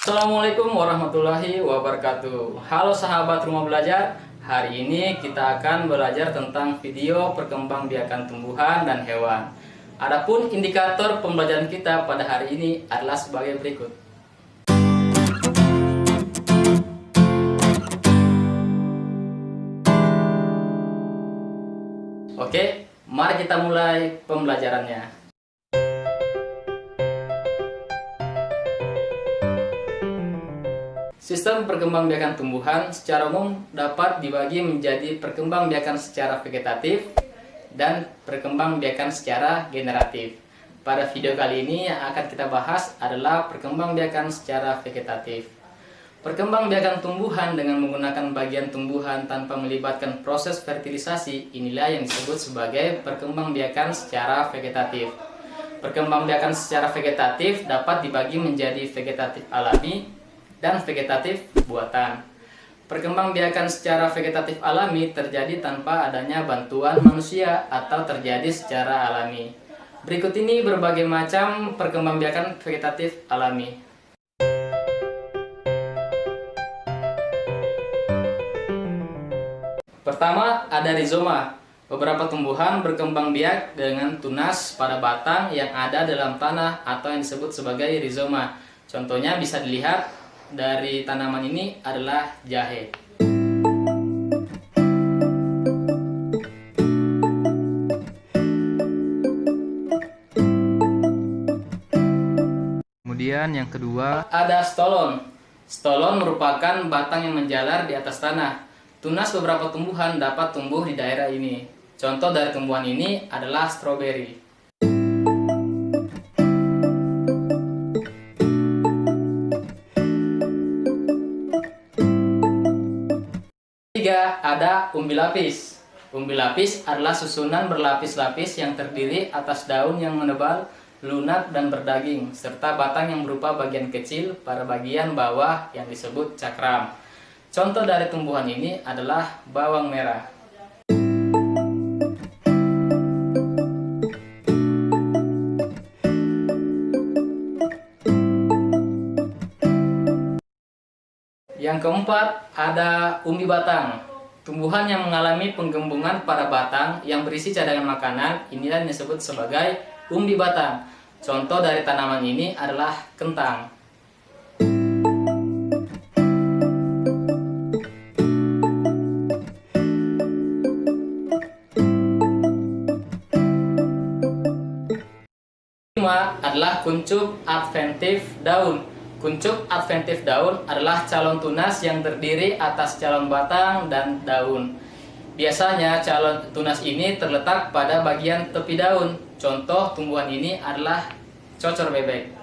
Assalamualaikum warahmatullahi wabarakatuh. Halo sahabat rumah belajar. Hari ini kita akan belajar tentang video perkembangbiakan tumbuhan dan hewan. Adapun indikator pembelajaran kita pada hari ini adalah sebagai berikut. Oke, mari kita mulai pembelajarannya. Sistem perkembangbiakan tumbuhan secara umum dapat dibagi menjadi perkembangbiakan secara vegetatif dan perkembangbiakan secara generatif. Pada video kali ini yang akan kita bahas adalah perkembangbiakan secara vegetatif. Perkembangbiakan tumbuhan dengan menggunakan bagian tumbuhan tanpa melibatkan proses fertilisasi, inilah yang disebut sebagai perkembangbiakan secara vegetatif. Perkembangbiakan secara vegetatif dapat dibagi menjadi vegetatif alami dan vegetatif buatan. Perkembangbiakan secara vegetatif alami terjadi tanpa adanya bantuan manusia atau terjadi secara alami. Berikut ini berbagai macam perkembangbiakan vegetatif alami. Pertama, ada rizoma. Beberapa tumbuhan berkembang biak dengan tunas pada batang yang ada dalam tanah atau yang disebut sebagai rizoma. Contohnya bisa dilihat dari tanaman ini adalah jahe. Kemudian yang kedua ada stolon. Stolon merupakan batang yang menjalar di atas tanah. Tunas beberapa tumbuhan dapat tumbuh di daerah ini. Contoh dari tumbuhan ini adalah stroberi. Ada umbi lapis. Umbi lapis adalah susunan berlapis-lapis yang terdiri atas daun yang menebal, lunak dan berdaging, serta batang yang berupa bagian kecil pada bagian bawah yang disebut cakram. Contoh dari tumbuhan ini adalah bawang merah. Yang keempat, ada umbi batang. Tumbuhan yang mengalami penggembungan pada batang yang berisi cadangan makanan, inilah yang disebut sebagai umbi batang. Contoh dari tanaman ini adalah kentang. Kelima adalah kuncup adventif daun. Kuncup adventif daun adalah calon tunas yang terdiri atas calon batang dan daun. Biasanya calon tunas ini terletak pada bagian tepi daun. Contoh tumbuhan ini adalah cocor bebek.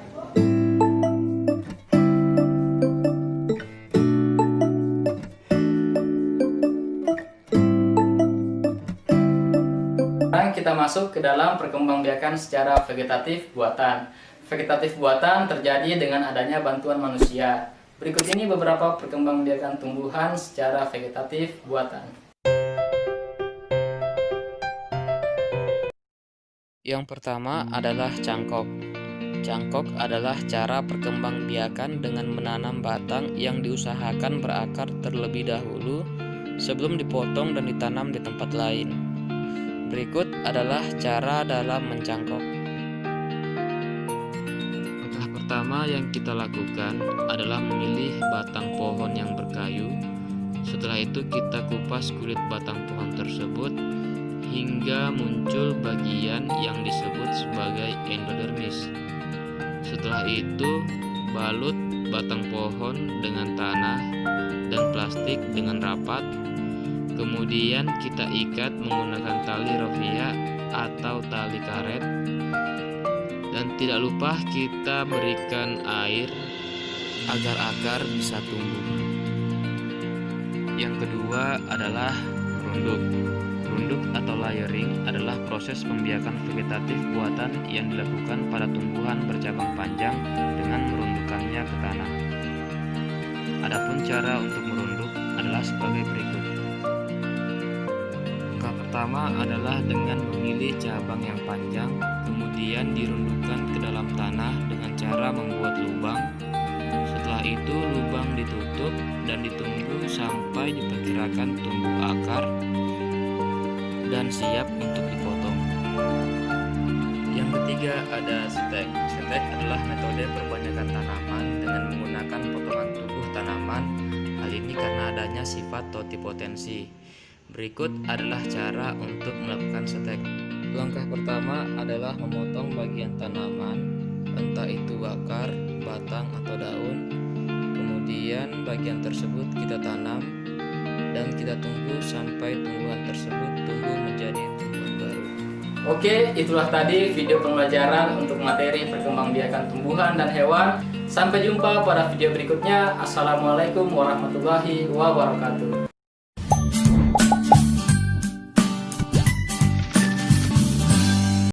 Sekarang kita masuk ke dalam perkembangbiakan secara vegetatif buatan. Vegetatif buatan terjadi dengan adanya bantuan manusia. Berikut ini beberapa perkembangbiakan tumbuhan secara vegetatif buatan. Yang pertama adalah cangkok. Cangkok adalah cara perkembangbiakan dengan menanam batang yang diusahakan berakar terlebih dahulu sebelum dipotong dan ditanam di tempat lain. Berikut adalah cara dalam mencangkok. Pertama yang kita lakukan adalah memilih batang pohon yang berkayu. Setelah itu kita kupas kulit batang pohon tersebut hingga muncul bagian yang disebut sebagai endodermis. Setelah itu balut batang pohon dengan tanah dan plastik dengan rapat. Kemudian kita ikat menggunakan tali rafia atau tali karet. Dan tidak lupa kita berikan air agar akar bisa tumbuh. Yang kedua adalah merunduk. Merunduk atau layering adalah proses pembiakan vegetatif buatan yang dilakukan pada tumbuhan bercabang panjang dengan merundukkannya ke tanah. Adapun cara untuk merunduk adalah sebagai berikut. Langkah pertama adalah dengan memilih cabang yang panjang, kemudian dirundukkan ke dalam tanah dengan cara membuat lubang. Setelah itu lubang ditutup dan ditunggu sampai diperkirakan tumbuh akar dan siap untuk dipotong. Yang ketiga ada stek. Stek adalah metode perbanyakan tanaman dengan menggunakan potongan tubuh tanaman. Hal ini karena adanya sifat totipotensi. Berikut adalah cara untuk melakukan stek. Langkah pertama adalah memotong bagian tanaman, entah itu akar, batang, atau daun. Kemudian bagian tersebut kita tanam dan kita tunggu sampai tumbuhan tersebut tumbuh menjadi tumbuhan baru. Oke, itulah tadi video pembelajaran untuk materi perkembangbiakan tumbuhan dan hewan. Sampai jumpa pada video berikutnya. Assalamualaikum warahmatullahi wabarakatuh.